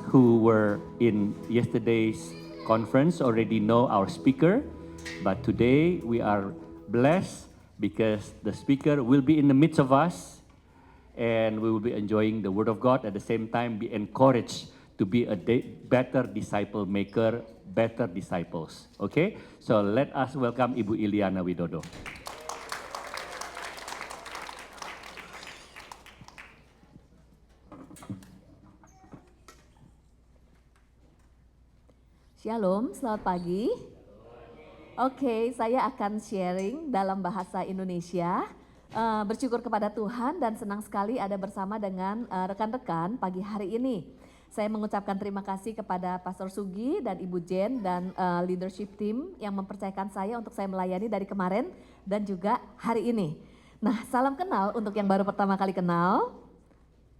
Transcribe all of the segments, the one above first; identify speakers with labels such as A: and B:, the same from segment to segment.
A: who were in yesterday's conference already know our speaker, but today we are blessed because the speaker will be in the midst of us and we will be enjoying the Word of God. At the same time, be encouraged to be a better disciple maker, better disciples. Okay, so let us welcome Ibu Iliana Widodo.
B: Shalom, selamat pagi. Oke, saya akan sharing dalam bahasa Indonesia. Bersyukur kepada Tuhan dan senang sekali ada bersama dengan rekan-rekan pagi hari ini. Saya mengucapkan terima kasih kepada Pastor Sugi dan Ibu Jen dan leadership team yang mempercayakan saya untuk saya melayani dari kemarin dan juga hari ini. Nah, salam kenal untuk yang baru pertama kali kenal.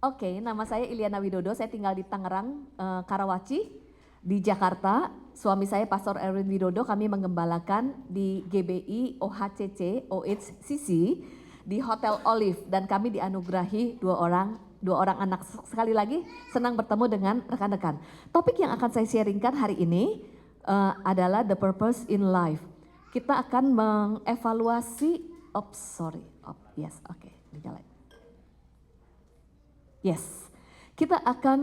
B: Oke, nama saya Iliana Widodo, saya tinggal di Tangerang, Karawaci. Di Jakarta, suami saya Pastor Erwin Widodo, kami menggembalakan di GBI OHCC di Hotel Olive dan kami dianugerahi dua orang anak. Sekali lagi senang bertemu dengan rekan-rekan. Topik yang akan saya sharingkan hari ini adalah the purpose in life. Kita akan mengevaluasi, kita akan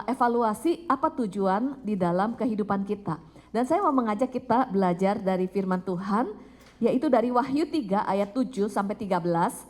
B: evaluasi apa tujuan di dalam kehidupan kita. Dan saya mau mengajak kita belajar dari firman Tuhan, yaitu dari Wahyu 3 ayat 7 sampai 13,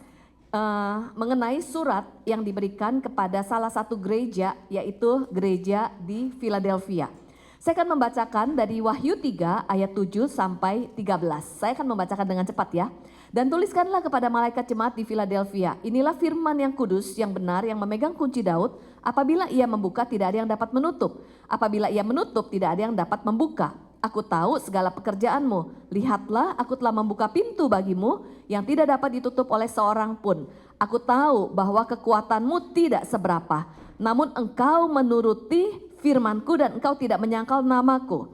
B: mengenai surat yang diberikan kepada salah satu gereja, yaitu gereja di Philadelphia. Saya akan membacakan dari Wahyu 3 ayat 7 sampai 13. Saya akan membacakan dengan cepat ya. Dan tuliskanlah kepada malaikat jemaat di Philadelphia, inilah firman yang kudus, yang benar, yang memegang kunci Daud. Apabila ia membuka, tidak ada yang dapat menutup. Apabila ia menutup, tidak ada yang dapat membuka. Aku tahu segala pekerjaanmu. Lihatlah, aku telah membuka pintu bagimu yang tidak dapat ditutup oleh seorang pun. Aku tahu bahwa kekuatanmu tidak seberapa. Namun engkau menuruti firmanku dan engkau tidak menyangkal namaku.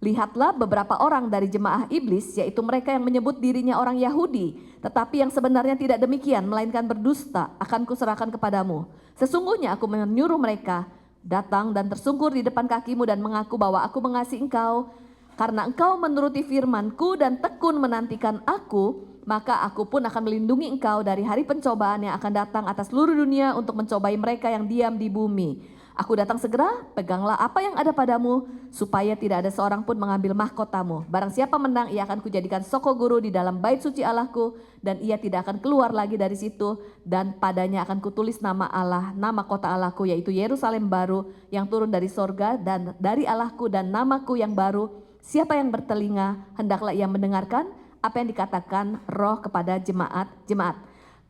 B: Lihatlah beberapa orang dari jemaah iblis, yaitu mereka yang menyebut dirinya orang Yahudi, tetapi yang sebenarnya tidak demikian, melainkan berdusta, akan kuserahkan kepadamu. Sesungguhnya aku menyuruh mereka datang dan tersungkur di depan kakimu dan mengaku bahwa aku mengasihi engkau. Karena engkau menuruti firmanku dan tekun menantikan aku, maka aku pun akan melindungi engkau dari hari pencobaan yang akan datang atas seluruh dunia untuk mencobai mereka yang diam di bumi. Aku datang segera, peganglah apa yang ada padamu, supaya tidak ada seorang pun mengambil mahkotamu. Barang siapa menang, ia akan kujadikan soko guru di dalam bait suci Allahku, dan ia tidak akan keluar lagi dari situ, dan padanya akan kutulis nama Allah, nama kota Allahku, yaitu Yerusalem baru, yang turun dari sorga, dan dari Allahku, dan namaku yang baru. Siapa yang bertelinga, hendaklah ia mendengarkan apa yang dikatakan Roh kepada jemaat-jemaat.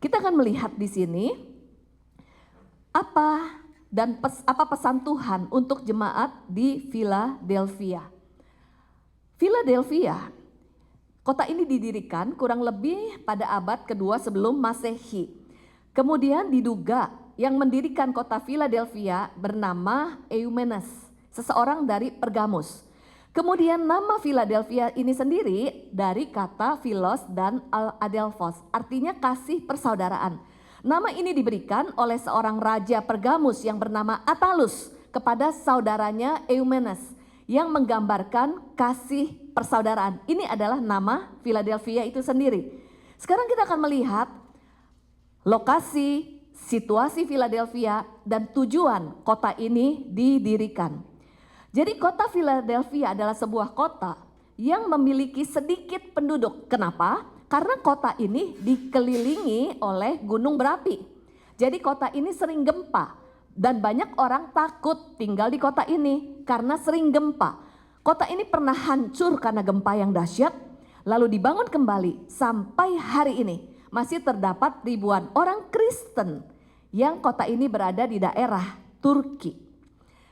B: Kita akan melihat di sini, apa pesan Tuhan untuk jemaat di Philadelphia. Philadelphia, kota ini didirikan kurang lebih pada abad kedua sebelum Masehi. Kemudian diduga yang mendirikan kota Philadelphia bernama Eumenes, seseorang dari Pergamus. Kemudian nama Philadelphia ini sendiri dari kata philos dan adelphos, artinya kasih persaudaraan. Nama ini diberikan oleh seorang raja Pergamus yang bernama Attalus kepada saudaranya Eumenes yang menggambarkan kasih persaudaraan. Ini adalah nama Philadelphia itu sendiri. Sekarang kita akan melihat lokasi, situasi Philadelphia dan tujuan kota ini didirikan. Jadi kota Philadelphia adalah sebuah kota yang memiliki sedikit penduduk. Kenapa? Karena kota ini dikelilingi oleh gunung berapi. Jadi kota ini sering gempa dan banyak orang takut tinggal di kota ini karena sering gempa. Kota ini pernah hancur karena gempa yang dahsyat, lalu dibangun kembali sampai hari ini. Masih terdapat ribuan orang Kristen yang kota ini berada di daerah Turki.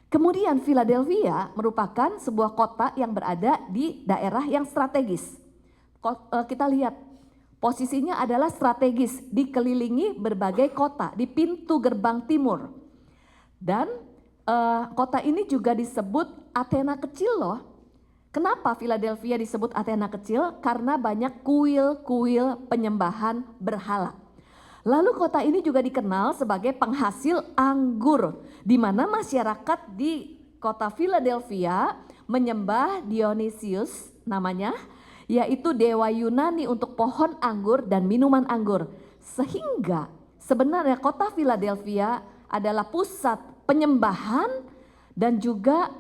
B: Kemudian Philadelphia merupakan sebuah kota yang berada di daerah yang strategis. Kita lihat posisinya adalah strategis, dikelilingi berbagai kota di pintu gerbang timur. Dan kota ini juga disebut Athena kecil loh. Kenapa Philadelphia disebut Athena kecil? Karena banyak kuil-kuil penyembahan berhala. Lalu kota ini juga dikenal sebagai penghasil anggur, di mana masyarakat di kota Philadelphia menyembah Dionysius namanya, yaitu dewa Yunani untuk pohon anggur dan minuman anggur. Sehingga sebenarnya kota Philadelphia adalah pusat penyembahan dan juga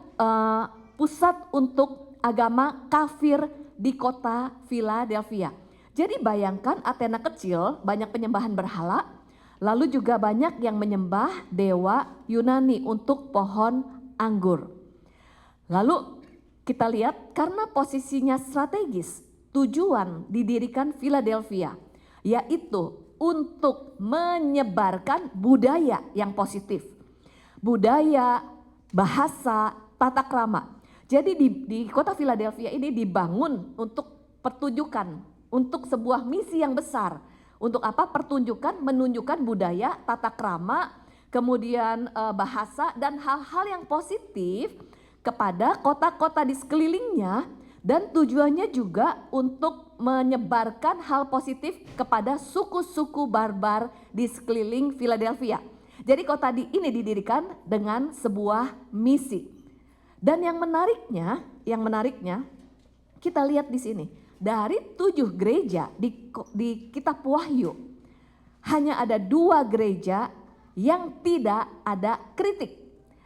B: pusat untuk agama kafir di kota Philadelphia. Jadi bayangkan Athena kecil, banyak penyembahan berhala, lalu juga banyak yang menyembah dewa Yunani untuk pohon anggur. Lalu kita lihat karena posisinya strategis, tujuan didirikan Philadelphia, yaitu untuk menyebarkan budaya yang positif. Budaya, bahasa, tata krama. Jadi di kota Philadelphia ini dibangun untuk pertunjukan, untuk sebuah misi yang besar. Untuk apa? Pertunjukan, menunjukkan budaya, tata krama, kemudian bahasa dan hal-hal yang positif kepada kota-kota di sekelilingnya, dan tujuannya juga untuk menyebarkan hal positif kepada suku-suku barbar di sekeliling Philadelphia. Jadi kota ini didirikan dengan sebuah misi. Dan yang menariknya kita lihat di sini. Dari 7 gereja di kitab Wahyu, hanya ada 2 gereja yang tidak ada kritik,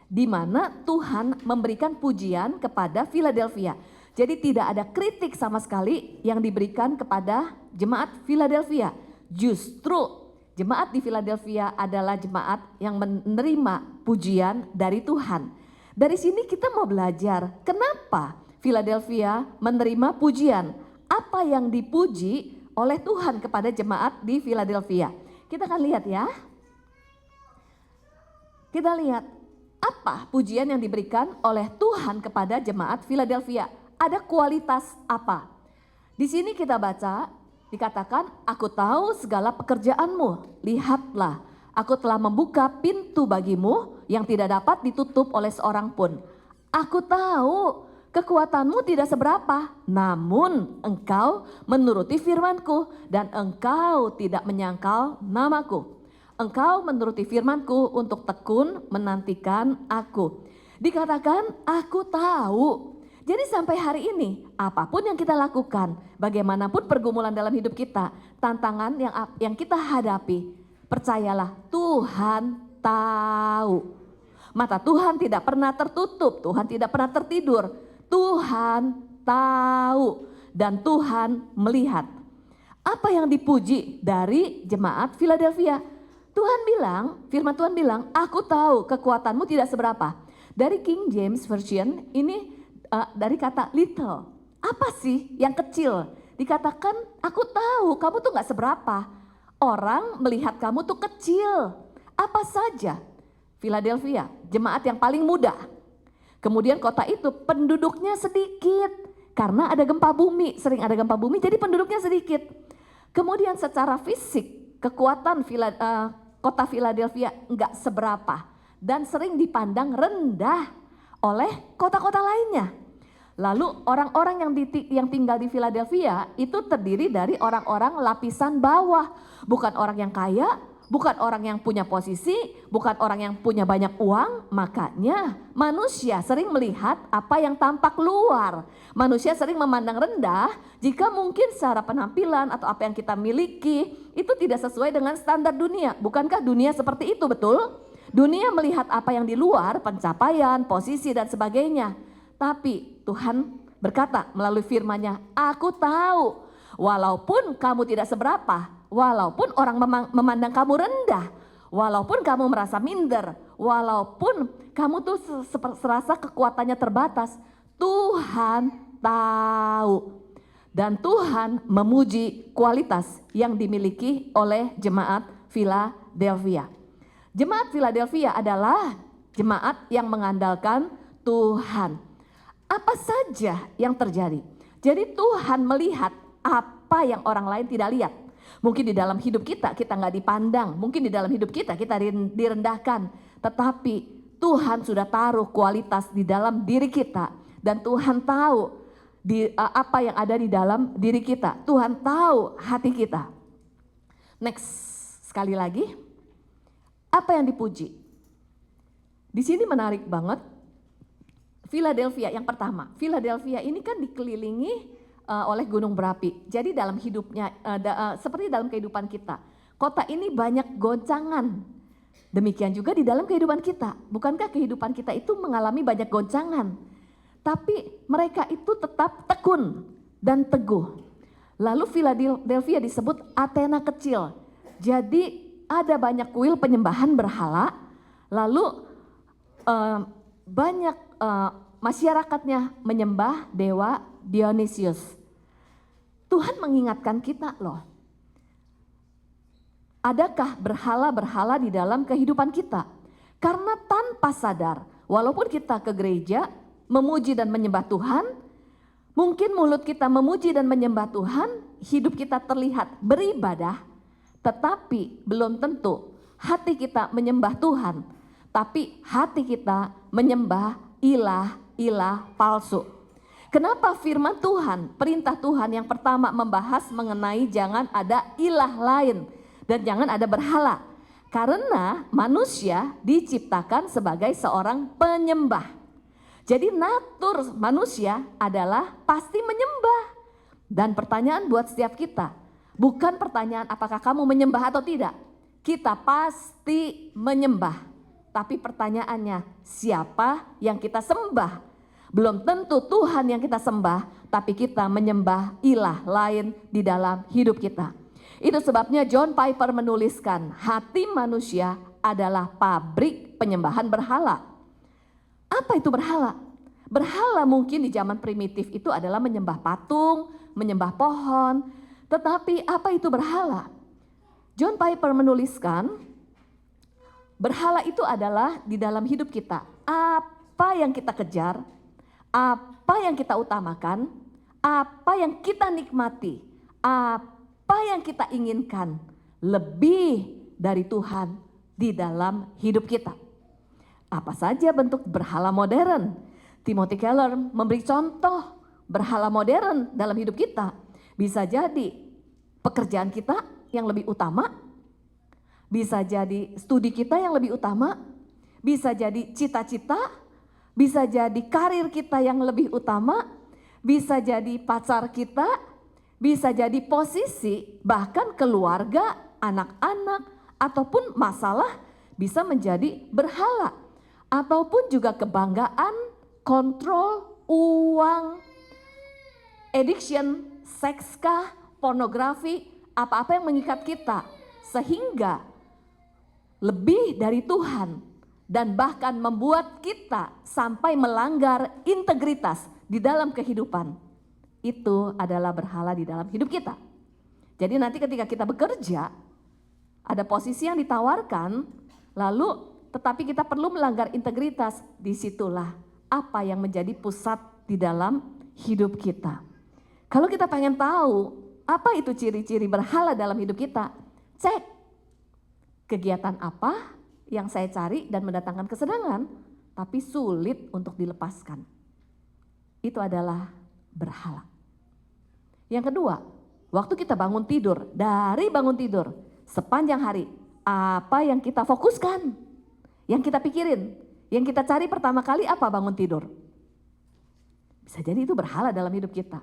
B: di mana Tuhan memberikan pujian kepada Philadelphia. Jadi tidak ada kritik sama sekali yang diberikan kepada jemaat Philadelphia. Justru jemaat di Philadelphia adalah jemaat yang menerima pujian dari Tuhan. Dari sini kita mau belajar kenapa Philadelphia menerima pujian. Apa yang dipuji oleh Tuhan kepada jemaat di Philadelphia. Kita akan lihat ya. Kita lihat apa pujian yang diberikan oleh Tuhan kepada jemaat Philadelphia. Ada kualitas apa? Di sini kita baca, dikatakan, aku tahu segala pekerjaanmu, lihatlah, aku telah membuka pintu bagimu yang tidak dapat ditutup oleh seorang pun. Aku tahu kekuatanmu tidak seberapa, namun engkau menuruti firmanku dan engkau tidak menyangkal namaku. Engkau menuruti firmanku untuk tekun menantikan aku. Dikatakan aku tahu. Jadi sampai hari ini apapun yang kita lakukan, bagaimanapun pergumulan dalam hidup kita, tantangan yang kita hadapi, percayalah Tuhan tahu. Mata Tuhan tidak pernah tertutup, Tuhan tidak pernah tertidur. Tuhan tahu dan Tuhan melihat. Apa yang dipuji dari jemaat Philadelphia? Tuhan bilang, firman Tuhan bilang, aku tahu kekuatanmu tidak seberapa. Dari King James Version ini dari kata little. Apa sih yang kecil? Dikatakan aku tahu kamu tuh gak seberapa. Orang melihat kamu tuh kecil. Apa saja? Philadelphia, jemaat yang paling muda. Kemudian kota itu penduduknya sedikit karena ada gempa bumi, sering ada gempa bumi jadi penduduknya sedikit. Kemudian secara fisik kekuatan kota Philadelphia enggak seberapa dan sering dipandang rendah oleh kota-kota lainnya. Lalu orang-orang yang tinggal di Philadelphia itu terdiri dari orang-orang lapisan bawah, bukan orang yang kaya, bukan orang yang punya posisi, bukan orang yang punya banyak uang. Makanya manusia sering melihat apa yang tampak luar. Manusia sering memandang rendah jika mungkin secara penampilan atau apa yang kita miliki itu tidak sesuai dengan standar dunia. Bukankah dunia seperti itu, betul? Dunia melihat apa yang di luar, pencapaian, posisi dan sebagainya. Tapi Tuhan berkata melalui firman-Nya, aku tahu walaupun kamu tidak seberapa, walaupun orang memandang kamu rendah, walaupun kamu merasa minder, walaupun kamu tuh serasa kekuatannya terbatas, Tuhan tahu. Dan Tuhan memuji kualitas yang dimiliki oleh jemaat Philadelphia. Jemaat Philadelphia adalah jemaat yang mengandalkan Tuhan. Apa saja yang terjadi? Jadi Tuhan melihat apa yang orang lain tidak lihat. Mungkin di dalam hidup kita nggak dipandang, mungkin di dalam hidup kita direndahkan. Tetapi Tuhan sudah taruh kualitas di dalam diri kita. Dan Tuhan tahu apa yang ada di dalam diri kita. Tuhan tahu hati kita. Next Sekali lagi, apa yang dipuji? Di sini menarik banget. Philadelphia yang pertama. Philadelphia ini kan dikelilingi oleh gunung berapi. Jadi dalam hidupnya, seperti dalam kehidupan kita, kota ini banyak goncangan. Demikian juga di dalam kehidupan kita. Bukankah kehidupan kita itu mengalami banyak goncangan? Tapi mereka itu tetap tekun dan teguh. Lalu Philadelphia disebut Athena kecil. Jadi ada banyak kuil penyembahan berhala. Lalu banyak masyarakatnya menyembah dewa Dionysius. Tuhan mengingatkan kita loh. Adakah berhala-berhala di dalam kehidupan kita? Karena tanpa sadar, walaupun kita ke gereja, memuji dan menyembah Tuhan, mungkin mulut kita memuji dan menyembah Tuhan, hidup kita terlihat beribadah, tetapi belum tentu hati kita menyembah Tuhan, tapi hati kita menyembah ilah-ilah palsu. Kenapa firman Tuhan, perintah Tuhan yang pertama membahas mengenai jangan ada ilah lain dan jangan ada berhala? Karena manusia diciptakan sebagai seorang penyembah. Jadi natur manusia adalah pasti menyembah. Dan pertanyaan buat setiap kita, bukan pertanyaan apakah kamu menyembah atau tidak. Kita pasti menyembah. Tapi pertanyaannya, siapa yang kita sembah? Belum tentu Tuhan yang kita sembah, tapi kita menyembah ilah lain di dalam hidup kita. Itu sebabnya John Piper menuliskan, hati manusia adalah pabrik penyembahan berhala. Apa itu berhala? Berhala mungkin di zaman primitif itu adalah menyembah patung, menyembah pohon. Tetapi apa itu berhala? John Piper menuliskan, berhala itu adalah di dalam hidup kita. Apa yang kita kejar, apa yang kita utamakan, apa yang kita nikmati, apa yang kita inginkan lebih dari Tuhan di dalam hidup kita. Apa saja bentuk berhala modern? Timothy Keller memberi contoh berhala modern dalam hidup kita. Bisa jadi pekerjaan kita yang lebih utama, bisa jadi studi kita yang lebih utama, bisa jadi cita-cita, bisa jadi karir kita yang lebih utama, bisa jadi pacar kita, bisa jadi posisi, bahkan keluarga, anak-anak, ataupun masalah bisa menjadi berhala. Ataupun juga kebanggaan, kontrol, uang, addiction, seks kah, pornografi, apa-apa yang mengikat kita. Sehingga lebih dari Tuhan dan bahkan membuat kita sampai melanggar integritas di dalam kehidupan. Itu adalah berhala di dalam hidup kita. Jadi nanti ketika kita bekerja, ada posisi yang ditawarkan, lalu tetapi kita perlu melanggar integritas, disitulah apa yang menjadi pusat di dalam hidup kita. Kalau kita pengen tahu apa itu ciri-ciri berhala dalam hidup kita, cek kegiatan apa yang saya cari dan mendatangkan kesenangan, tapi sulit untuk dilepaskan. Itu adalah berhala. Yang kedua, waktu kita bangun tidur, dari bangun tidur sepanjang hari, apa yang kita fokuskan, yang kita pikirin, yang kita cari pertama kali apa bangun tidur? Bisa jadi itu berhala dalam hidup kita.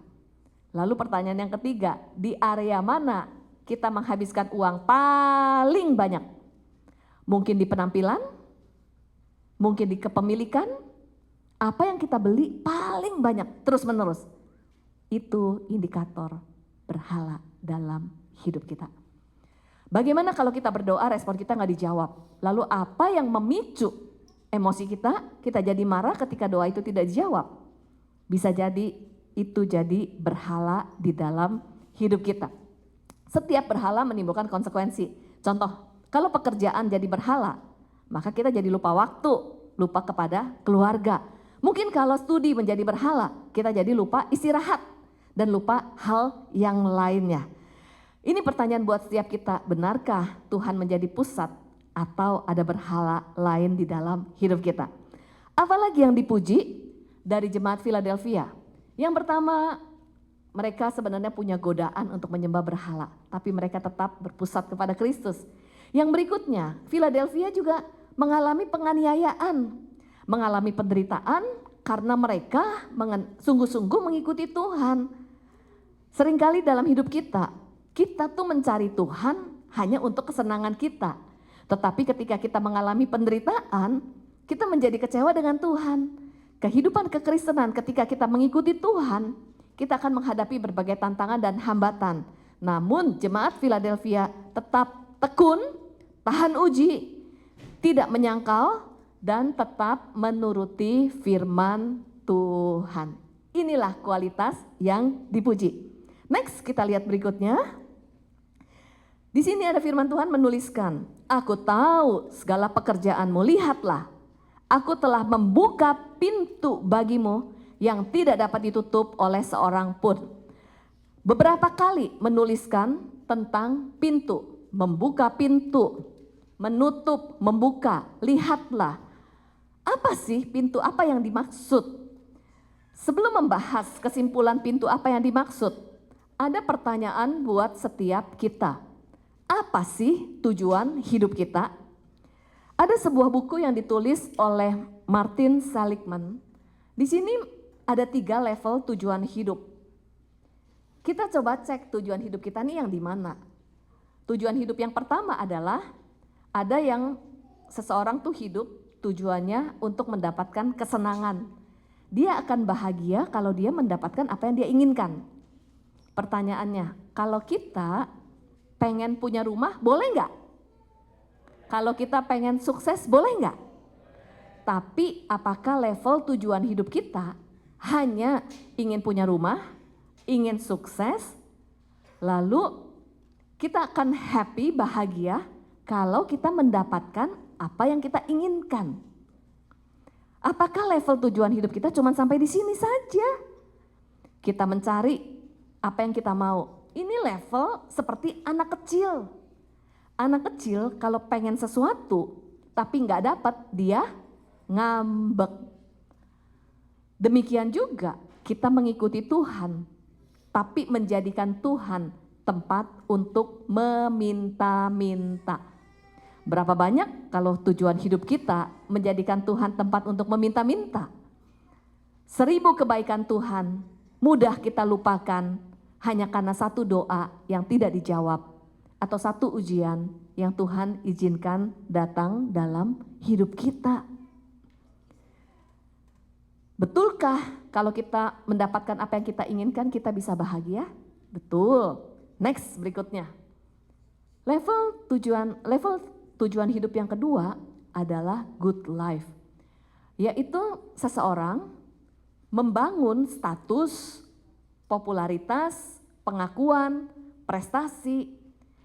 B: Lalu pertanyaan yang ketiga, di area mana kita menghabiskan uang paling banyak? Mungkin di penampilan, mungkin di kepemilikan, apa yang kita beli paling banyak terus menerus? Itu indikator berhala dalam hidup kita. Bagaimana kalau kita berdoa respon kita nggak dijawab? Lalu apa yang memicu emosi kita? Kita jadi marah ketika doa itu tidak dijawab. Bisa jadi itu jadi berhala di dalam hidup kita. Setiap berhala menimbulkan konsekuensi. Contoh, kalau pekerjaan jadi berhala, maka kita jadi lupa waktu, lupa kepada keluarga. Mungkin kalau studi menjadi berhala, kita jadi lupa istirahat dan lupa hal yang lainnya. Ini pertanyaan buat setiap kita, benarkah Tuhan menjadi pusat atau ada berhala lain di dalam hidup kita? Apalagi yang dipuji dari jemaat Philadelphia? Yang pertama, mereka sebenarnya punya godaan untuk menyembah berhala, tapi mereka tetap berpusat kepada Kristus. Yang berikutnya, Philadelphia juga mengalami penganiayaan, mengalami penderitaan karena mereka sungguh-sungguh mengikuti Tuhan. Seringkali dalam hidup kita tuh mencari Tuhan hanya untuk kesenangan kita. Tetapi ketika kita mengalami penderitaan, kita menjadi kecewa dengan Tuhan. Kehidupan kekristenan ketika kita mengikuti Tuhan, kita akan menghadapi berbagai tantangan dan hambatan. Namun jemaat Philadelphia tetap tekun, tahan uji, tidak menyangkal, dan tetap menuruti firman Tuhan. Inilah kualitas yang dipuji. Next, kita lihat berikutnya. Di sini ada firman Tuhan menuliskan, "Aku tahu segala pekerjaanmu, lihatlah, aku telah membuka pintu bagimu yang tidak dapat ditutup oleh seorang pun." Beberapa kali menuliskan tentang pintu, membuka pintu, menutup, membuka, lihatlah. Apa sih pintu, apa yang dimaksud? Sebelum membahas kesimpulan pintu apa yang dimaksud, ada pertanyaan buat setiap kita. Apa sih tujuan hidup kita? Ada sebuah buku yang ditulis oleh Martin Seligman. Di sini ada 3 level tujuan hidup. Kita coba cek tujuan hidup kita nih yang di mana. Tujuan hidup yang pertama adalah ada yang seseorang tuh hidup tujuannya untuk mendapatkan kesenangan. Dia akan bahagia kalau dia mendapatkan apa yang dia inginkan. Pertanyaannya, kalau kita pengen punya rumah, boleh nggak? Kalau kita pengen sukses, boleh nggak? Tapi apakah level tujuan hidup kita hanya ingin punya rumah, ingin sukses, lalu kita akan happy, bahagia kalau kita mendapatkan apa yang kita inginkan? Apakah level tujuan hidup kita cuma sampai di sini saja? Kita mencari apa yang kita mau. Ini level seperti anak kecil. Anak kecil kalau pengen sesuatu tapi nggak dapat, dia ngambek. Demikian juga kita mengikuti Tuhan, tapi menjadikan Tuhan tempat untuk meminta-minta. Berapa banyak kalau tujuan hidup kita menjadikan Tuhan tempat untuk meminta-minta? 1000 kebaikan Tuhan mudah kita lupakan hanya karena satu doa yang tidak dijawab atau satu ujian yang Tuhan izinkan datang dalam hidup kita. Betulkah kalau kita mendapatkan apa yang kita inginkan kita bisa bahagia? Betul. Next, berikutnya. Level tujuan hidup yang kedua adalah good life. Yaitu seseorang membangun status, popularitas, pengakuan, prestasi.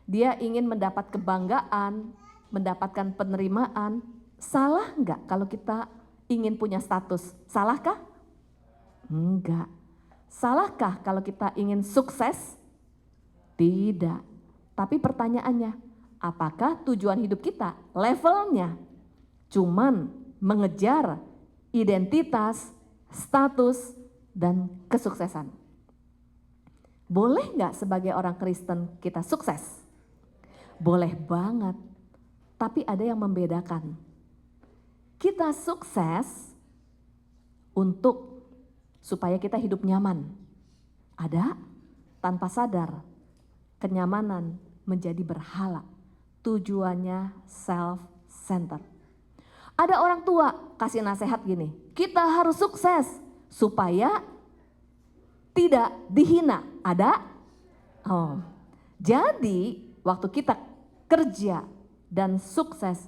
B: Dia ingin mendapat kebanggaan, mendapatkan penerimaan. Salah enggak kalau kita ingin punya status? Salahkah? Enggak. Salahkah kalau kita ingin sukses? Tidak. Tapi pertanyaannya, apakah tujuan hidup kita levelnya cuman mengejar identitas, status, dan kesuksesan? Boleh nggak sebagai orang Kristen kita sukses? Boleh banget, tapi ada yang membedakan. Kita sukses untuk supaya kita hidup nyaman. Ada tanpa sadar, kenyamanan menjadi berhala. Tujuannya self-center. Ada orang tua kasih nasihat gini, kita harus sukses supaya tidak dihina. Ada? Oh, jadi waktu kita kerja dan sukses,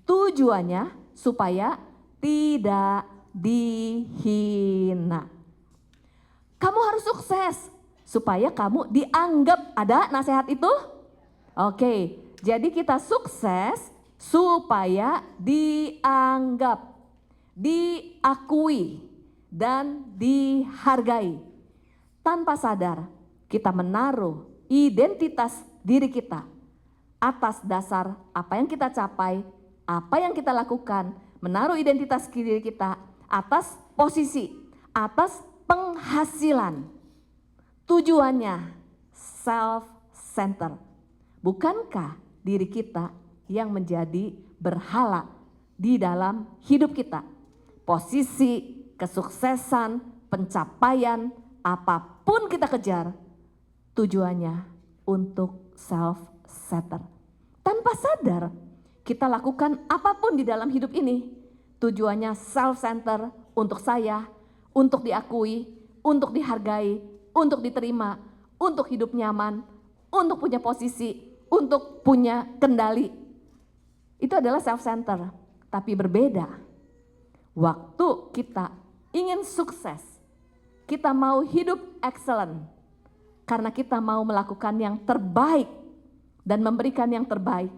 B: tujuannya supaya tidak dihina. Kamu harus sukses supaya kamu dianggap. Ada nasihat itu? Oke, jadi kita sukses supaya dianggap, diakui, dan dihargai. Tanpa sadar kita menaruh identitas diri kita atas dasar apa yang kita capai, apa yang kita lakukan, menaruh identitas diri kita atas posisi, atas penghasilan. Tujuannya self-center. Bukankah diri kita yang menjadi berhala di dalam hidup kita. Posisi, kesuksesan, pencapaian, apapun kita kejar, tujuannya untuk self-centered. Tanpa sadar, kita lakukan apapun di dalam hidup ini, tujuannya self-centered, untuk saya, untuk diakui, untuk dihargai, untuk diterima, untuk hidup nyaman, untuk punya posisi, untuk punya kendali. Itu adalah self-centered, tapi berbeda. Waktu kita ingin sukses, kita mau hidup excellent, karena kita mau melakukan yang terbaik dan memberikan yang terbaik,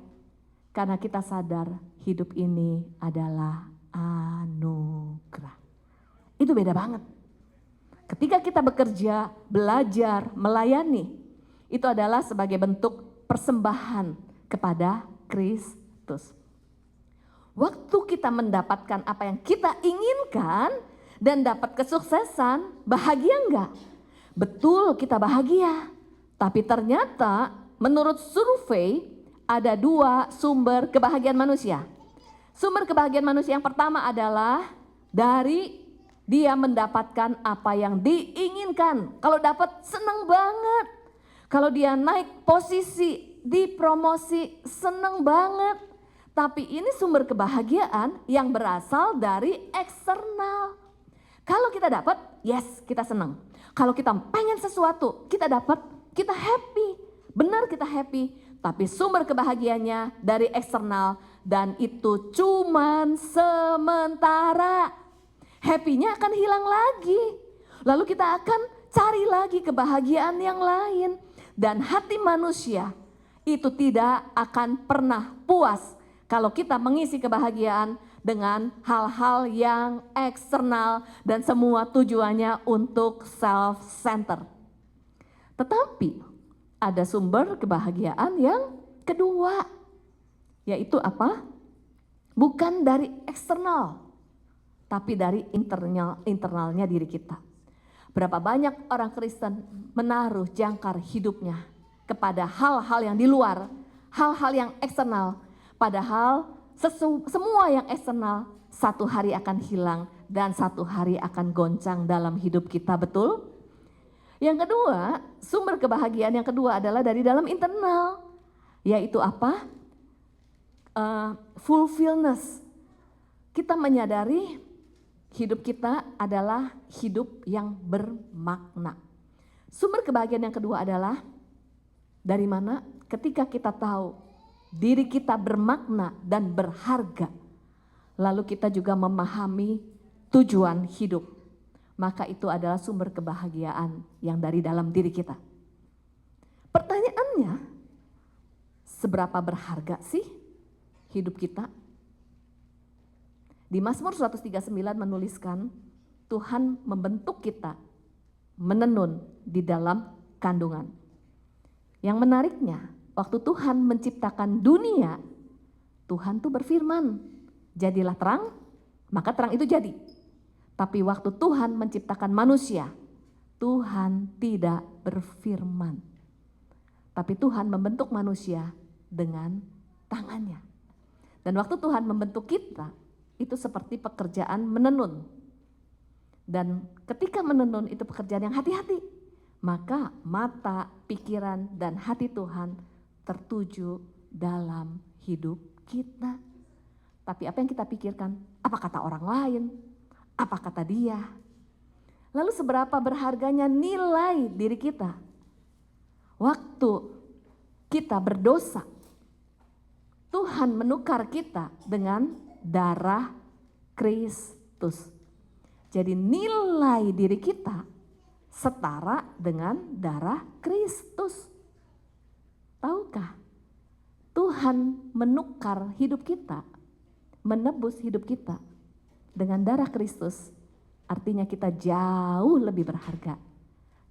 B: karena kita sadar hidup ini adalah anugerah. Itu beda banget. Ketika kita bekerja, belajar, melayani, itu adalah sebagai bentuk persembahan kepada Kristus. Waktu kita mendapatkan apa yang kita inginkan dan dapat kesuksesan, bahagia enggak? Betul, kita bahagia. Tapi ternyata menurut survei ada 2 sumber kebahagiaan manusia. Sumber kebahagiaan manusia yang pertama adalah dari dia mendapatkan apa yang diinginkan. Kalau dapat senang banget. Kalau dia naik posisi, dipromosi, senang banget. Tapi ini sumber kebahagiaan yang berasal dari eksternal. Kalau kita dapat, yes, kita senang. Kalau kita pengen sesuatu, kita dapat, kita happy. Benar kita happy, tapi sumber kebahagiaannya dari eksternal dan itu cuman sementara. Happy-nya akan hilang lagi. Lalu kita akan cari lagi kebahagiaan yang lain. Dan hati manusia itu tidak akan pernah puas kalau kita mengisi kebahagiaan dengan hal-hal yang eksternal dan semua tujuannya untuk self-centered. Tetapi ada sumber kebahagiaan yang kedua, yaitu apa? Bukan dari eksternal, tapi dari internalnya diri kita. Berapa banyak orang Kristen menaruh jangkar hidupnya kepada hal-hal yang di luar, hal-hal yang eksternal. Padahal semua yang eksternal satu hari akan hilang dan satu hari akan goncang dalam hidup kita, betul? Yang kedua, sumber kebahagiaan yang kedua adalah dari dalam internal, yaitu apa? Fulfillness. Kita menyadari hidup kita adalah hidup yang bermakna. Sumber kebahagiaan yang kedua adalah dari mana? Ketika kita tahu diri kita bermakna dan berharga, lalu kita juga memahami tujuan hidup, maka itu adalah sumber kebahagiaan yang dari dalam diri kita. Pertanyaannya, seberapa berharga sih hidup kita? Di Mazmur 139 menuliskan, Tuhan membentuk kita menenun di dalam kandungan. Yang menariknya, waktu Tuhan menciptakan dunia, Tuhan tuh berfirman, jadilah terang, maka terang itu jadi. Tapi waktu Tuhan menciptakan manusia, Tuhan tidak berfirman. Tapi Tuhan membentuk manusia dengan tangannya. Dan waktu Tuhan membentuk kita, itu seperti pekerjaan menenun. Dan ketika menenun itu pekerjaan yang hati-hati, maka mata, pikiran, dan hati Tuhan tertuju dalam hidup kita. Tapi apa yang kita pikirkan? Apa kata orang lain? Apa kata dia? Lalu seberapa berharganya nilai diri kita? Waktu kita berdosa, Tuhan menukar kita dengan darah Kristus. Jadi nilai diri kita setara dengan darah Kristus. Tahukah? Tuhan menukar hidup kita, menebus hidup kita dengan darah Kristus. Artinya kita jauh lebih berharga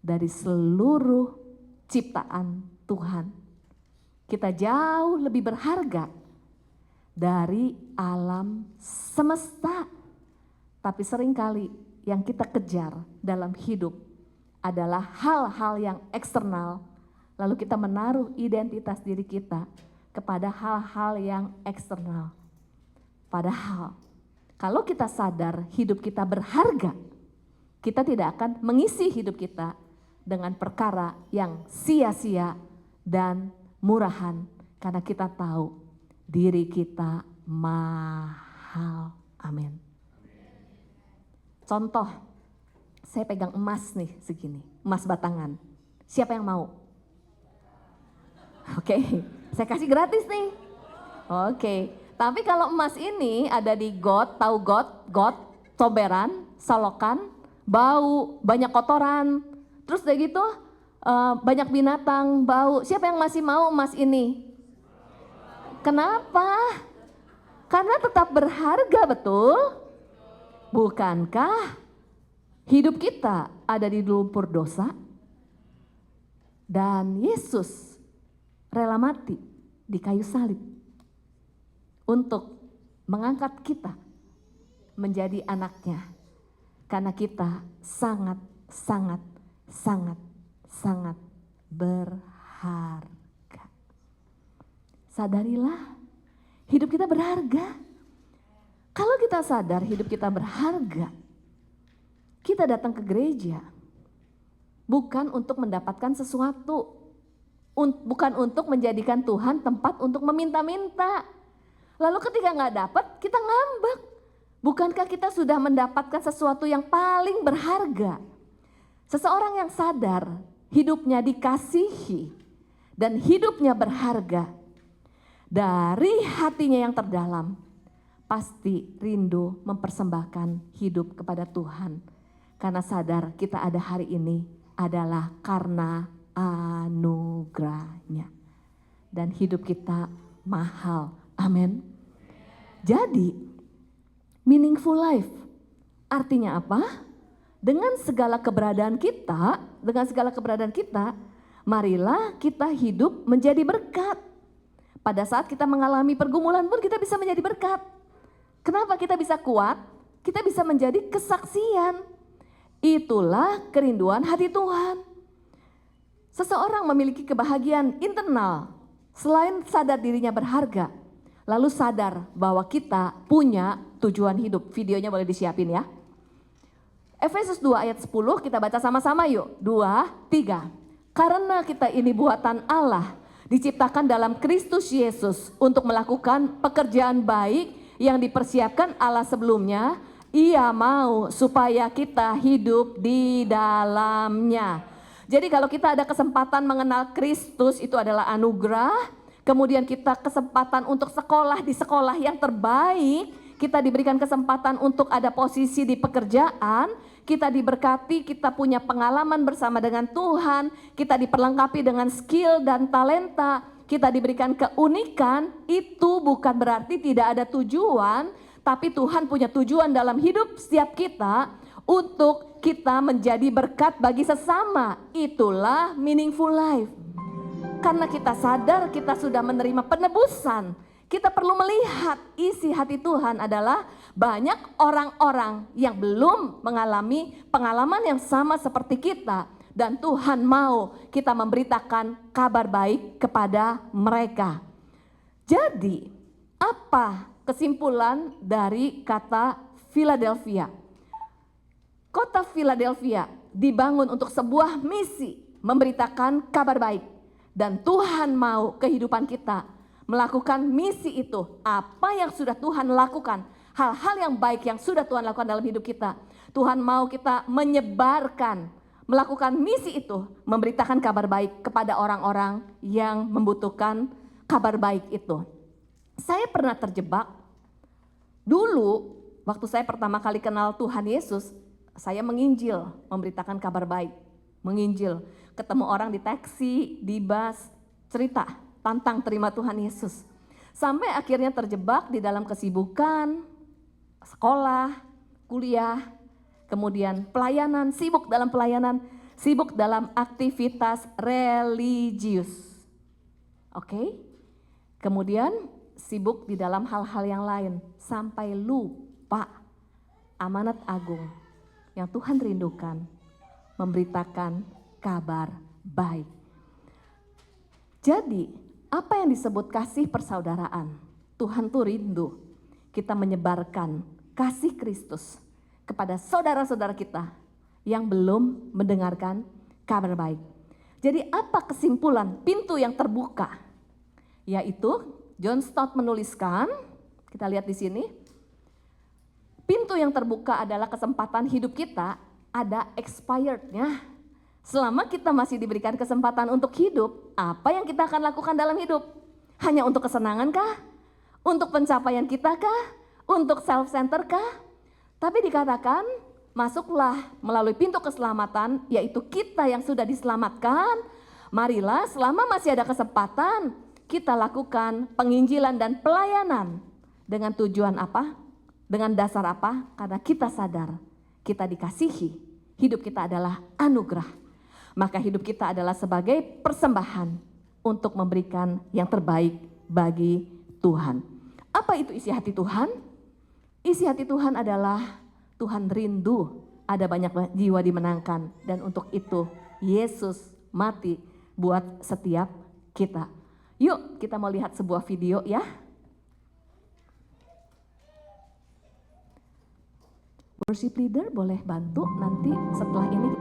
B: dari seluruh ciptaan Tuhan. Kita jauh lebih berharga dari alam semesta. Tapi seringkali yang kita kejar dalam hidup adalah hal-hal yang eksternal. Lalu kita menaruh identitas diri kita kepada hal-hal yang eksternal. Padahal kalau kita sadar hidup kita berharga, kita tidak akan mengisi hidup kita dengan perkara yang sia-sia dan murahan. Karena kita tahu diri kita mahal. Amin. Contoh, saya pegang emas nih segini, emas batangan. Siapa yang mau? Oke, saya kasih gratis nih. Oke, tapi kalau emas ini ada di got, tahu got, comberan, solokan, bau, banyak kotoran, terus udah gitu banyak binatang, bau. Siapa yang masih mau emas ini? Kenapa? Karena tetap berharga, betul? Bukankah hidup kita ada di lumpur dosa? Dan Yesus rela mati di kayu salib untuk mengangkat kita menjadi anaknya. Karena kita sangat berharga. Sadarilah hidup kita berharga. Kalau kita sadar hidup kita berharga, kita datang ke gereja bukan untuk mendapatkan sesuatu, bukan untuk menjadikan Tuhan tempat untuk meminta-minta. Lalu ketika nggak dapat, kita ngambek. Bukankah kita sudah mendapatkan sesuatu yang paling berharga? Seseorang yang sadar hidupnya dikasihi dan hidupnya berharga, dari hatinya yang terdalam, pasti rindu mempersembahkan hidup kepada Tuhan. Karena sadar kita ada hari ini adalah karena anugerahnya. Dan hidup kita mahal. Amin. Jadi meaningful life artinya apa? Dengan segala keberadaan kita, marilah kita hidup menjadi berkat. Pada saat kita mengalami pergumulan pun kita bisa menjadi berkat. Kenapa kita bisa kuat? Kita bisa menjadi kesaksian. Itulah kerinduan hati Tuhan. Seseorang memiliki kebahagiaan internal selain sadar dirinya berharga, lalu sadar bahwa kita punya tujuan hidup. Videonya boleh disiapin ya. Efesus 2 ayat 10 kita baca sama-sama yuk. 2, 3. Karena kita ini buatan Allah, diciptakan dalam Kristus Yesus untuk melakukan pekerjaan baik yang dipersiapkan Allah sebelumnya. Ia mau supaya kita hidup di dalamnya. Jadi kalau kita ada kesempatan mengenal Kristus, itu adalah anugerah. Kemudian kita kesempatan untuk sekolah di sekolah yang terbaik. Kita diberikan kesempatan untuk ada posisi di pekerjaan. Kita diberkati, kita punya pengalaman bersama dengan Tuhan. Kita diperlengkapi dengan skill dan talenta. Kita diberikan keunikan. Itu bukan berarti tidak ada tujuan. Tapi Tuhan punya tujuan dalam hidup setiap kita untuk kita menjadi berkat bagi sesama. Itulah meaningful life. Karena kita sadar kita sudah menerima penebusan. Kita perlu melihat isi hati Tuhan adalah banyak orang-orang yang belum mengalami pengalaman yang sama seperti kita. Dan Tuhan mau kita memberitakan kabar baik kepada mereka. Jadi apa kesimpulan dari kata Philadelphia? Kota Philadelphia dibangun untuk sebuah misi, memberitakan kabar baik. Dan Tuhan mau kehidupan kita melakukan misi itu. Apa yang sudah Tuhan lakukan, hal-hal yang baik yang sudah Tuhan lakukan dalam hidup kita. Tuhan mau kita menyebarkan, melakukan misi itu, memberitakan kabar baik kepada orang-orang yang membutuhkan kabar baik itu. Saya pernah terjebak dulu waktu saya pertama kali kenal Tuhan Yesus, saya menginjil, memberitakan kabar baik, menginjil, ketemu orang di taksi, di bus, cerita, tantang terima Tuhan Yesus. Sampai akhirnya terjebak di dalam kesibukan, sekolah, kuliah, kemudian pelayanan, sibuk dalam pelayanan, sibuk dalam aktivitas religius. Oke? Kemudian sibuk di dalam hal-hal yang lain sampai lupa amanat agung yang Tuhan rindukan, memberitakan kabar baik. Jadi Apa yang disebut kasih persaudaraan? Tuhan tuh rindu kita menyebarkan kasih Kristus kepada saudara-saudara kita yang belum mendengarkan kabar baik. Jadi apa kesimpulan pintu yang terbuka? Yaitu John Stott menuliskan, kita lihat di sini, pintu yang terbuka adalah kesempatan hidup kita ada expired-nya. Selama kita masih diberikan kesempatan untuk hidup, apa yang kita akan lakukan dalam hidup? Hanya untuk kesenangan kah? Untuk pencapaian kita kah? Untuk self-center kah? Tapi dikatakan, masuklah melalui pintu keselamatan, yaitu kita yang sudah diselamatkan. Marilah selama masih ada kesempatan, kita lakukan penginjilan dan pelayanan. Dengan tujuan apa? Dengan dasar apa? Karena kita sadar, kita dikasihi, hidup kita adalah anugerah. Maka hidup kita adalah sebagai persembahan untuk memberikan yang terbaik bagi Tuhan. Apa itu isi hati Tuhan? Isi hati Tuhan adalah Tuhan rindu ada banyak jiwa dimenangkan, dan untuk itu Yesus mati buat setiap kita. Yuk kita mau lihat sebuah video ya. Worship leader boleh bantu nanti setelah ini.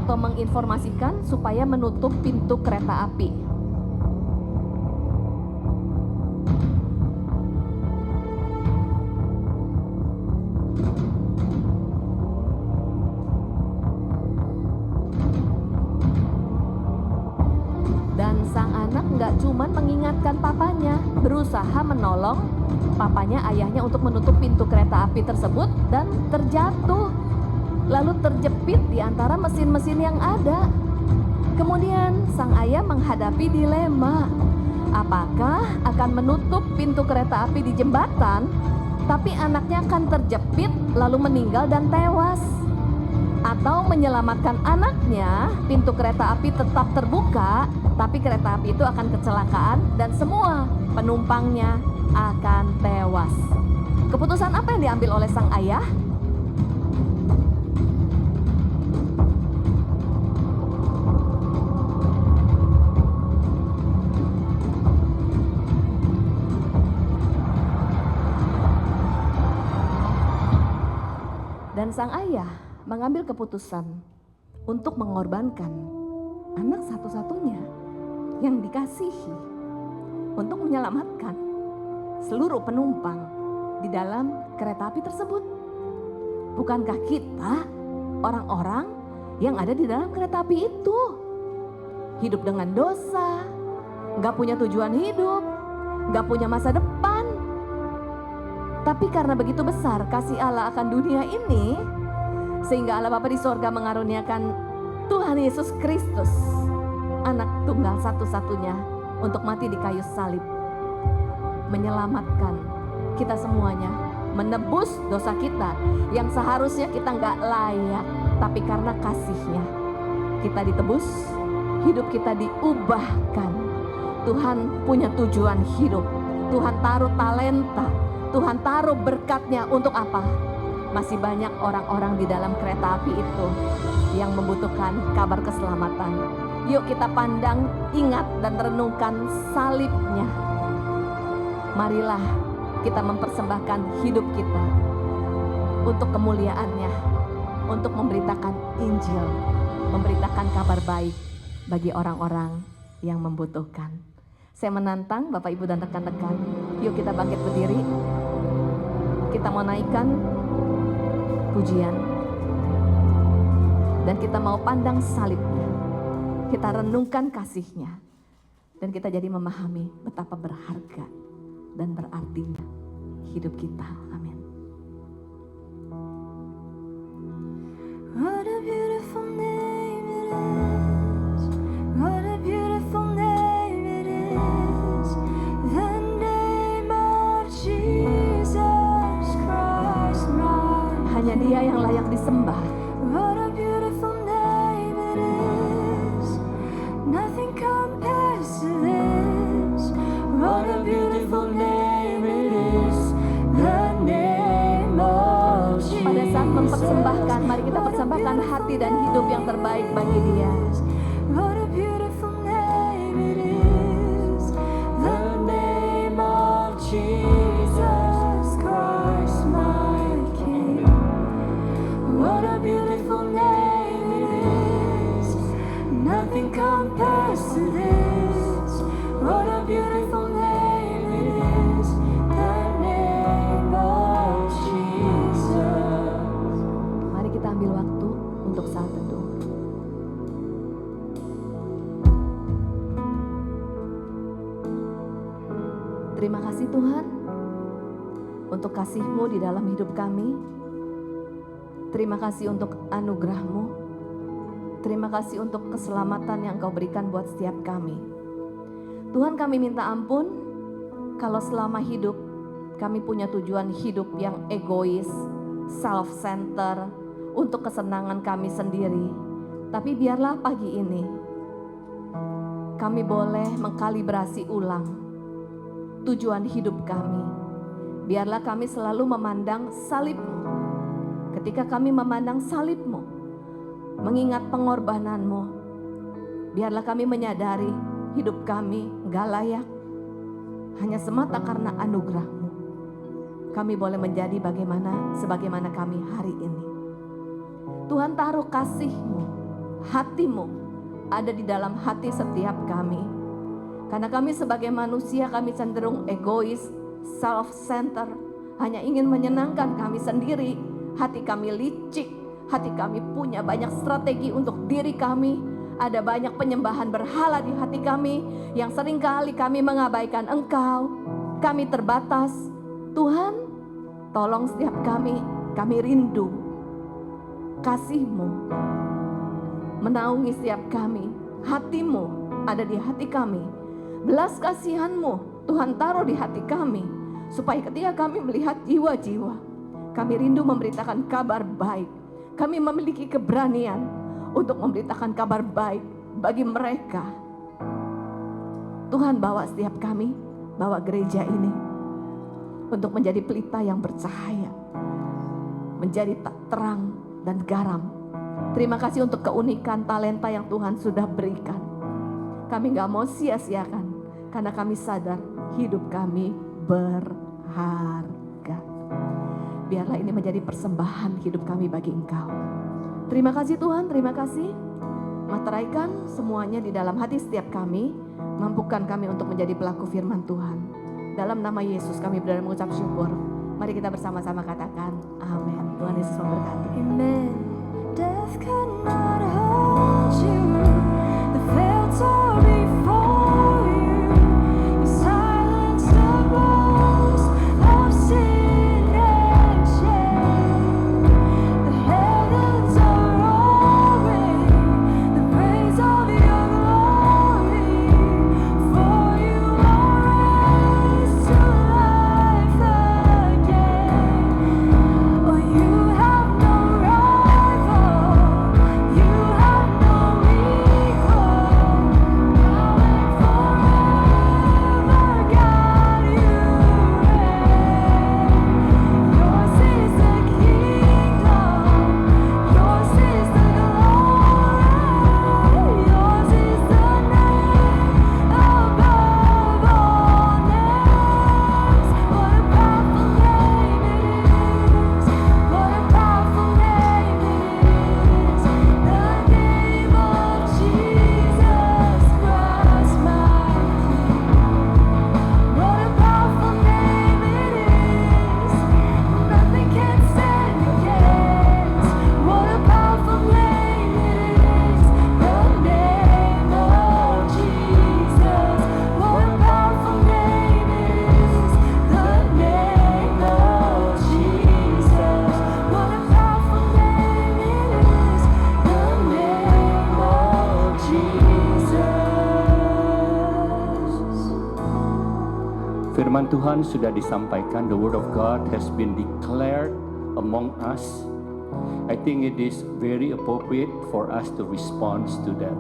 B: Atau menginformasikan supaya menutup pintu kereta api. Dan sang anak nggak cuman mengingatkan papanya, berusaha menolong papanya, ayahnya untuk menutup pintu kereta api tersebut dan terjatuh. Lalu terjepit di antara mesin-mesin yang ada. Kemudian sang ayah menghadapi dilema. Apakah akan menutup pintu kereta api di jembatan, tapi anaknya akan terjepit lalu meninggal dan tewas? Atau menyelamatkan anaknya, pintu kereta api tetap terbuka, tapi kereta api itu akan kecelakaan dan semua penumpangnya akan tewas. Keputusan apa yang diambil oleh sang ayah? Dan sang ayah mengambil keputusan untuk mengorbankan anak satu-satunya yang dikasihi untuk menyelamatkan seluruh penumpang di dalam kereta api tersebut. Bukankah kita orang-orang yang ada di dalam kereta api itu hidup dengan dosa, gak punya tujuan hidup, gak punya masa depan. Tapi karena begitu besar kasih Allah akan dunia ini, sehingga Allah Bapa di sorga mengaruniakan Tuhan Yesus Kristus, anak tunggal satu-satunya untuk mati di kayu salib, menyelamatkan kita semuanya, menebus dosa kita yang seharusnya kita gak layak, tapi karena kasih-Nya kita ditebus, hidup kita diubahkan. Tuhan punya tujuan hidup, Tuhan taruh talenta, Tuhan taruh berkat-Nya untuk apa? Masih banyak orang-orang di dalam kereta api itu yang membutuhkan kabar keselamatan. Yuk kita pandang, ingat dan renungkan salib-Nya. Marilah kita mempersembahkan hidup kita untuk kemuliaan-Nya, untuk memberitakan Injil, memberitakan kabar baik bagi orang-orang yang membutuhkan. Saya menantang Bapak Ibu dan rekan-rekan, yuk kita bangkit berdiri. Kita mau naikkan pujian dan kita mau pandang salib-Nya, kita renungkan kasih-Nya, dan kita jadi memahami betapa berharga dan berartinya hidup kita. Amin.
C: What a beautiful name it is. What a beautiful name it is. The name of Jesus Christ, my
B: Hanya Dia yang layak disembah.
C: What a beautiful name it is. Nothing compares to this. What a beautiful name it is. The name of Jesus.
B: Pada saat mempersembahkan, mari kita persembahkan hati dan hidup yang terbaik bagi Dia.
C: What a beautiful name it is. The name of Jesus Christ, my King. What a beautiful name it is. Nothing compares to this. What a beautiful name it is. The name of Jesus.
B: Mari kita ambil waktu untuk saat teduh. Terima kasih Tuhan untuk kasih-Mu di dalam hidup kami. Terima kasih untuk anugerah-Mu. Terima kasih untuk keselamatan yang Kau berikan buat setiap kami. Tuhan, kami minta ampun kalau selama hidup kami punya tujuan hidup yang egois, self-center, untuk kesenangan kami sendiri. Tapi biarlah pagi ini kami boleh mengkalibrasi ulang tujuan hidup kami. Biarlah kami selalu memandang salib-Mu. Ketika kami memandang salib-Mu, mengingat pengorbanan-Mu, biarlah kami menyadari hidup kami gak layak. Hanya semata karena anugerah-Mu, kami boleh menjadi sebagaimana kami hari ini. Tuhan, taruh kasih-Mu, hati-Mu ada di dalam hati setiap kami. Karena kami sebagai manusia, kami cenderung egois, self-center, hanya ingin menyenangkan kami sendiri. Hati kami licik, hati kami punya banyak strategi untuk diri kami. Ada banyak penyembahan berhala di hati kami yang seringkali kami mengabaikan Engkau. Kami terbatas. Tuhan, tolong setiap kami rindu kasih-Mu menaungi setiap kami. Hati-Mu ada di hati kami. Belas kasihan-Mu Tuhan taruh di hati kami, supaya ketika kami melihat jiwa-jiwa, kami rindu memberitakan kabar baik. Kami memiliki keberanian untuk memberitakan kabar baik bagi mereka. Tuhan, bawa setiap kami, bawa gereja ini untuk menjadi pelita yang bercahaya, menjadi terang dan garam. Terima kasih untuk keunikan talenta yang Tuhan sudah berikan. Kami gak mau sia-siakan, karena kami sadar hidup kami berharga. Biarlah ini menjadi persembahan hidup kami bagi Engkau. Terima kasih Tuhan, terima kasih. Materaikan semuanya di dalam hati setiap kami. Mampukan kami untuk menjadi pelaku firman Tuhan. Dalam nama Yesus kami berdoa dan mengucap syukur. Mari kita bersama-sama katakan amin. Tuhan Yesus memberkati.
C: Amen. Death cannot hold you. The veils are before you.
A: Firman Tuhan sudah disampaikan, the word of God has been declared among us. I think it is very appropriate for us to respond to that.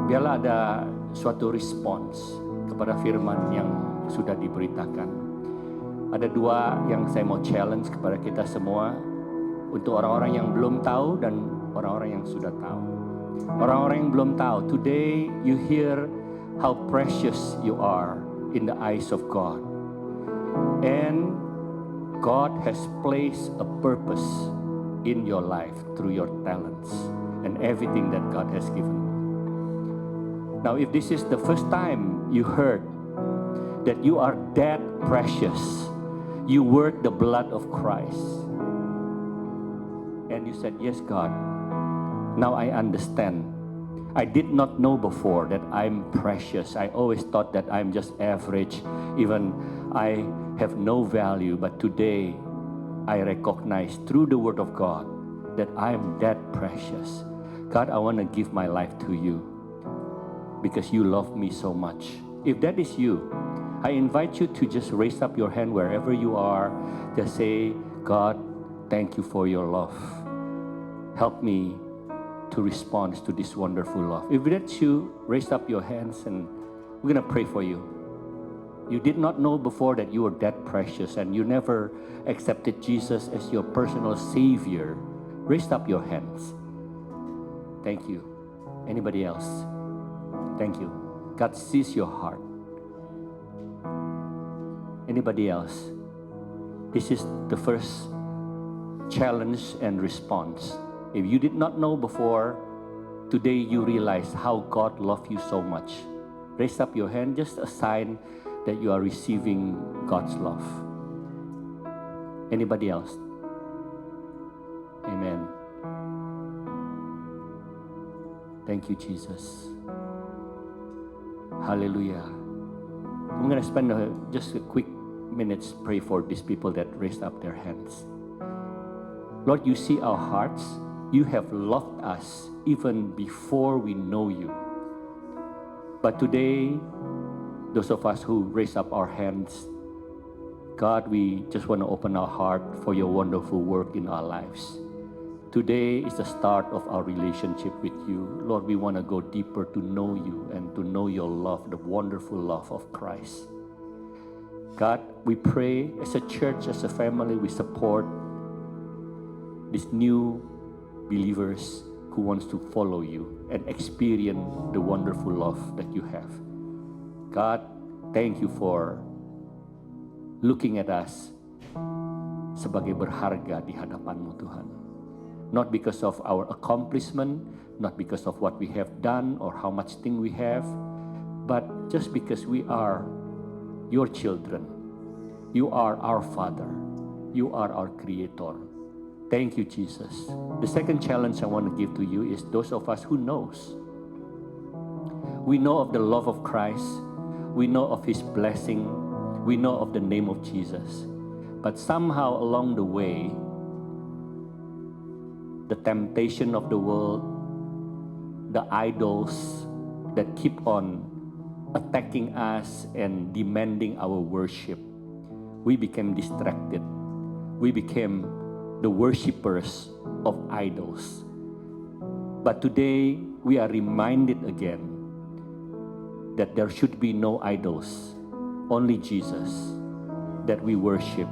A: Biarlah ada suatu respons kepada firman yang sudah diberitakan. Ada dua yang saya mau challenge kepada kita semua, untuk orang-orang yang belum tahu dan orang-orang yang sudah tahu. Orang-orang yang belum tahu, today you hear how precious you are in the eyes of God. And God has placed a purpose in your life through your talents and everything that God has given. Now, if this is the first time you heard that you are that precious, you worth the blood of Christ, and you said, yes, God, now I understand. I did not know before that I'm precious. I always thought that I'm just average, even I have no value. But today, I recognize through the Word of God that I'm that precious. God, I want to give my life to you because you love me so much. If that is you, I invite you to just raise up your hand wherever you are. Just say, God, thank you for your love. Help me to respond to this wonderful love. If that's you, raise up your hands and we're going to pray for you. You did not know before that you were that precious and you never accepted Jesus as your personal Savior. Raise up your hands. Thank you. Anybody else? Thank you. God sees your heart. Anybody else? This is the first challenge and response. If you did not know before, today you realize how God loved you so much. Raise up your hand, just a sign that you are receiving God's love. Anybody else? Amen. Thank you, Jesus. Hallelujah. I'm going to spend just a quick minutes pray for these people that raised up their hands. Lord, you see our hearts. You have loved us even before we know you. But today, those of us who raise up our hands, God, we just want to open our heart for your wonderful work in our lives. Today is the start of our relationship with you. Lord, we want to go deeper to know you and to know your love, the wonderful love of Christ. God, we pray as a church, as a family, we support these new believers who wants to follow you and experience the wonderful love that you have. God, thank you for looking at us sebagai berharga di hadapan-Mu, Tuhan. Not because of our accomplishment, not because of what we have done or how much thing we have, but just because we are your children. You are our Father. You are our Creator. Thank you, Jesus. The second challenge I want to give to you is those of us who knows. We know of the love of Christ. We know of His blessing. We know of the name of Jesus. But somehow along the way, the temptation of the world, the idols that keep on attacking us and demanding our worship, we became distracted. We became the worshippers of idols. But today, we are reminded again that there should be no idols, only Jesus that we worship.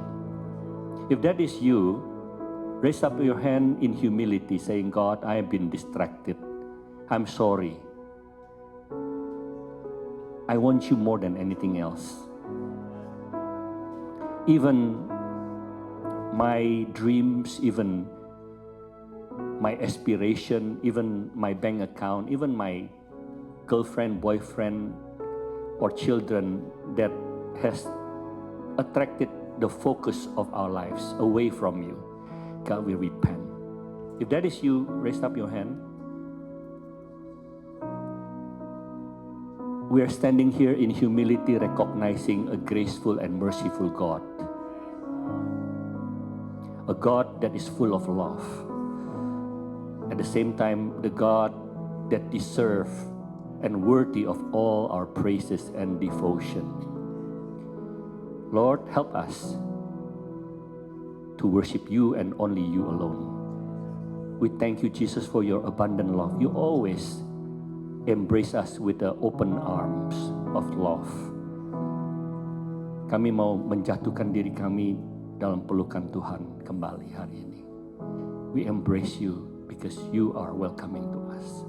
A: If that is you, raise up your hand in humility, saying, God, I have been distracted. I'm sorry. I want you more than anything else. Even my dreams, even my aspiration, even my bank account, even my girlfriend, boyfriend, or children that has attracted the focus of our lives away from you. God, we repent. If that is you, raise up your hand. We are standing here in humility, recognizing a graceful and merciful God. A God that is full of love. At the same time, the God that deserves and worthy of all our praises and devotion. Lord, help us to worship you and only you alone. We thank you, Jesus, for your abundant love. You always embrace us with the open arms of love. Kami mau menjatuhkan diri kami dalam pelukan Tuhan kembali hari ini. We embrace you because you are welcoming to us.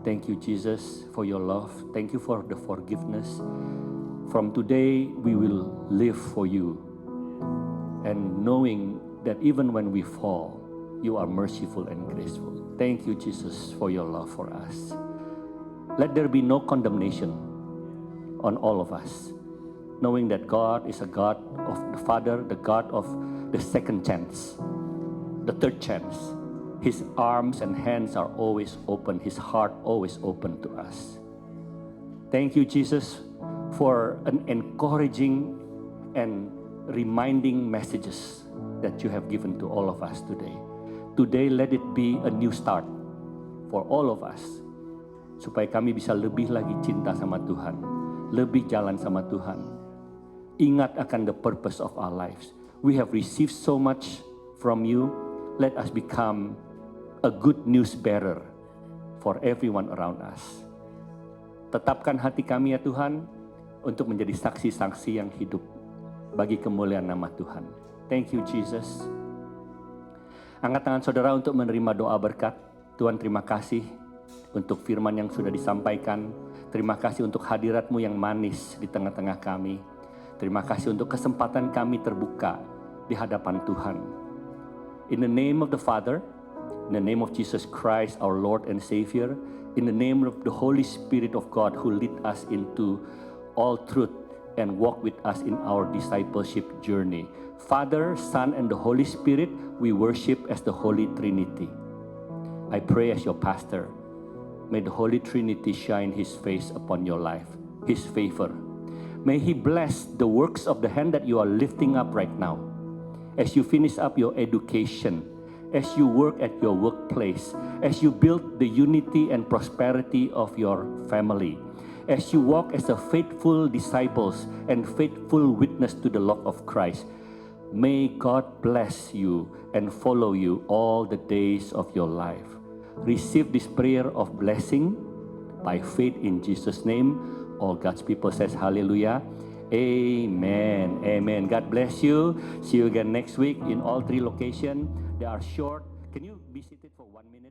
A: Thank you, Jesus, for your love. Thank you for the forgiveness. From today, we will live for you. And knowing that even when we fall, you are merciful and graceful. Thank you, Jesus, for your love for us. Let there be no condemnation on all of us, knowing that God is a God of the Father, the God of the second chance, the third chance. His arms and hands are always open, his heart always open to us. Thank you, Jesus, for an encouraging and reminding messages that you have given to all of us today. Today, let it be a new start for all of us, supaya kami bisa lebih lagi cinta sama Tuhan, lebih jalan sama Tuhan. Ingat akan the purpose of our lives. We have received so much from you. Let us become a good news bearer for everyone around us. Tetapkan hati kami ya Tuhan untuk menjadi saksi-saksi yang hidup bagi kemuliaan nama Tuhan. Thank you, Jesus. Angkat tangan saudara untuk menerima doa berkat. Tuhan, terima kasih untuk firman yang sudah disampaikan. Terima kasih untuk hadirat-Mu yang manis di tengah-tengah kami. Terima kasih untuk kesempatan kami terbuka di hadapan Tuhan. In the name of the Father, in the name of Jesus Christ, our Lord and Savior, in the name of the Holy Spirit of God who lead us into all truth and walk with us in our discipleship journey. Father, Son, and the Holy Spirit, we worship as the Holy Trinity. I pray as your pastor, may the Holy Trinity shine His face upon your life, His favor. May He bless the works of the hand that you are lifting up right now. As you finish up your education, as you work at your workplace, as you build the unity and prosperity of your family, as you walk as a faithful disciples and faithful witness to the love of Christ, may God bless you and follow you all the days of your life. Receive this prayer of blessing by faith in Jesus' name. All God's people says hallelujah. Amen. Amen. God bless you. See you again next week in all 3 locations. They are short. Can you be seated for 1 minute?